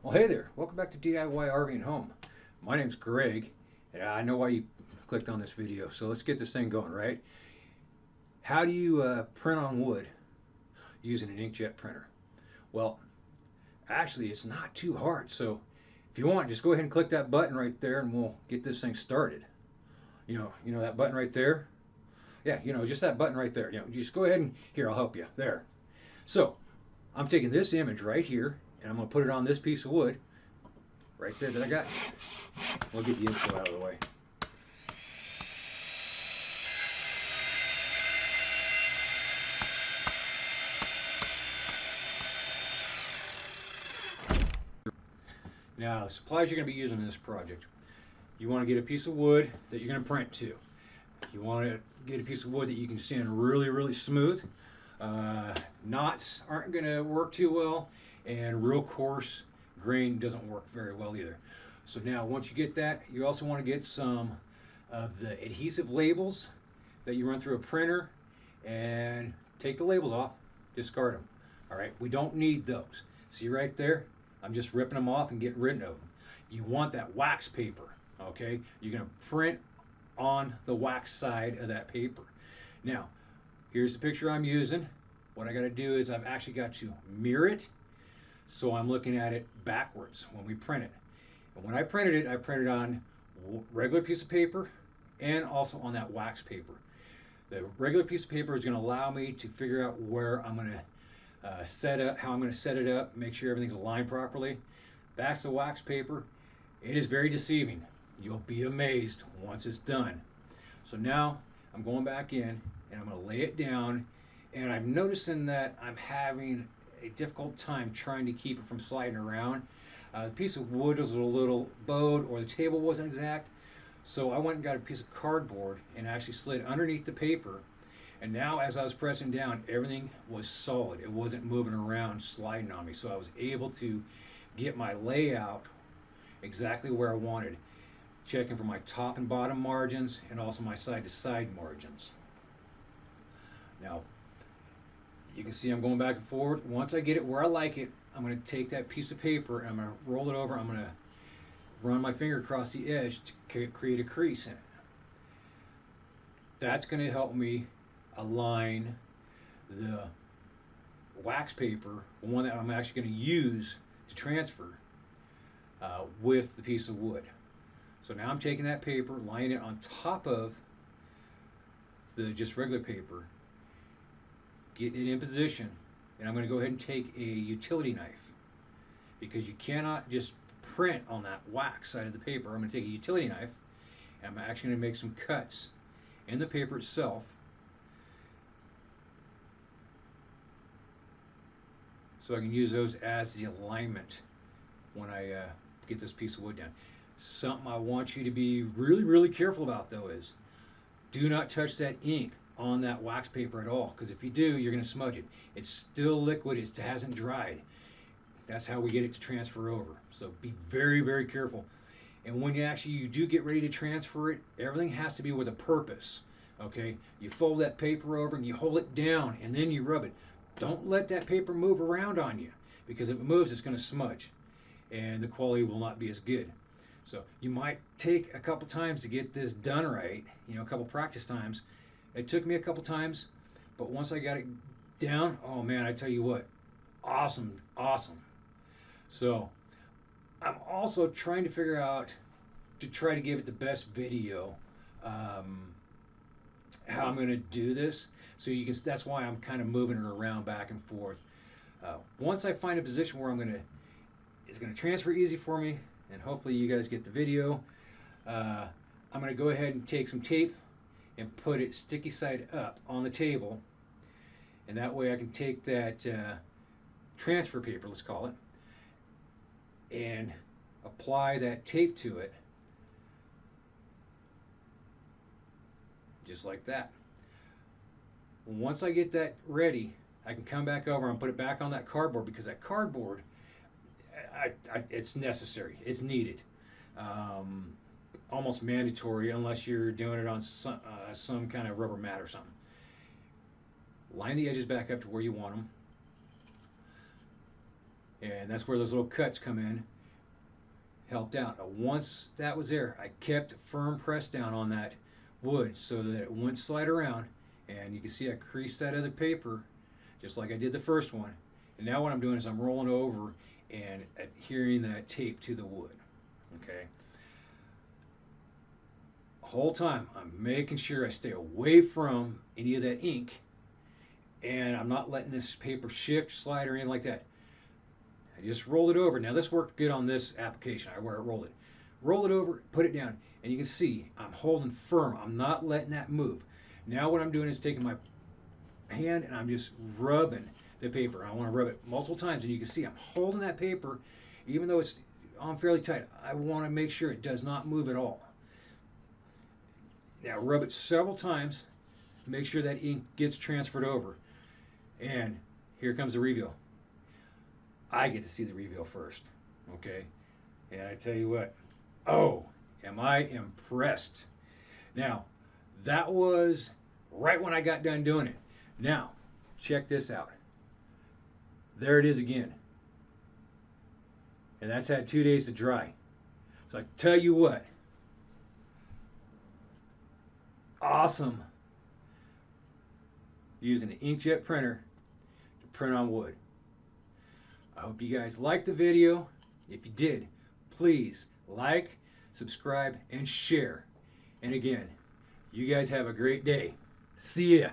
Well, hey there. Welcome back to DIY RV and Home. My name's Greg, and I know why you clicked on this video. So let's get this thing going, right? How do you print on wood using an inkjet printer? Well, actually, it's not too hard. So if you want, just go ahead and click that button right there, and we'll get this thing started. You know that button right there? Yeah, just that button right there. You just go ahead and here, I'll help you. There. So I'm taking this image right here, and I'm going to put it on this piece of wood right there that I got. We'll get the info out of the way. Now, the supplies you're going to be using in this project. You want to get a piece of wood that you're going to print to. You want to get a piece of wood that you can sand really, really smooth. Knots aren't going to work too well, and real coarse grain doesn't work very well either. So now, once you get that, you also want to get some of the adhesive labels that you run through a printer, and take the labels off, discard them. All right, we don't need those. See right there? I'm just ripping them off and getting rid of them. You want that wax paper, okay? You're going to print on the wax side of that paper. Now, here's the picture I'm using. What I got to do is I've actually got to mirror it, so I'm looking at it backwards when we print it. And when I printed on regular piece of paper and also on that wax paper. The regular piece of paper is going to allow me to figure out where I'm going to set up, how I'm going to set it up, make sure everything's aligned properly. That's the wax paper. It is very deceiving. You'll be amazed once it's done. So now I'm going back in and I'm going to lay it down, and I'm noticing that I'm having a difficult time trying to keep it from sliding around. The piece of wood was a little bowed, or the table wasn't exact, so I went and got a piece of cardboard and actually slid underneath the paper. And now as I was pressing down, everything was solid. It wasn't moving around, sliding on me. So I was able to get my layout exactly where I wanted, checking for my top and bottom margins and also my side to side margins. Now, you can see I'm going back and forward. Once I get it where I like it, I'm going to take that piece of paper and I'm going to roll it over. I'm going to run my finger across the edge to create a crease in it. That's going to help me align the wax paper, the one that I'm actually going to use to transfer, with the piece of wood. So now I'm taking that paper, laying it on top of the just regular paper, getting it in position, and I'm going to go ahead and take a utility knife, because you cannot just print on that wax side of the paper. I'm going to take a utility knife and I'm actually going to make some cuts in the paper itself. So I can use those as the alignment when I get this piece of wood down. Something I want you to be really, really careful about, though, is do not touch that ink on that wax paper at all, because if you do, you're going to smudge it. It's still liquid. It hasn't dried. That's how we get it to transfer over. So be very, very careful. And when you do get ready to transfer it, everything has to be with a purpose. Okay? You fold that paper over and you hold it down and then you rub it. Don't let that paper move around on you, because if it moves, it's going to smudge and the quality will not be as good. So you might take a couple times to get this done right, a couple practice times. It took me a couple times, but once I got it down, oh man, I tell you what, awesome, awesome. So I'm also trying to figure out to try to give it the best video, how I'm going to do this. So you can. That's why I'm kind of moving it around back and forth. Once I find a position where it's going to transfer easy for me, and hopefully you guys get the video, I'm going to go ahead and take some tape and put it sticky side up on the table, and that way I can take that transfer paper, let's call it, and apply that tape to it, just like that. Once I get that ready, I can come back over and put it back on that cardboard, because that cardboard, it's necessary, it's needed, almost mandatory unless you're doing it on some kind of rubber mat or something. Line the edges back up to where you want them, and that's where those little cuts come in. helped out. Once that was there, I kept firm press down on that wood so that it wouldn't slide around. And you can see I creased that other paper just like I did the first one. And now what I'm doing is I'm rolling over and adhering that tape to the wood. Okay. The whole time I'm making sure I stay away from any of that ink, and I'm not letting this paper shift, slide, or anything like that. I just rolled it over. Now this worked good on this application. I rolled it. Roll it over, put it down, and you can see I'm holding firm. I'm not letting that move. Now what I'm doing is taking my hand and I'm just rubbing the paper. I want to rub it multiple times, and you can see I'm holding that paper even though it's on fairly tight. I want to make sure it does not move at all. Now rub it several times, make sure that ink gets transferred over. And here comes the reveal. I get to see the reveal first, okay? And I tell you what, oh, am I impressed. Now, that was right when I got done doing it. Now, check this out. There it is again. And that's had 2 days to dry. So I tell you what, awesome using an inkjet printer to print on wood. I hope you guys liked the video. If you did, please like, subscribe, and share. And again, you guys have a great day. See ya.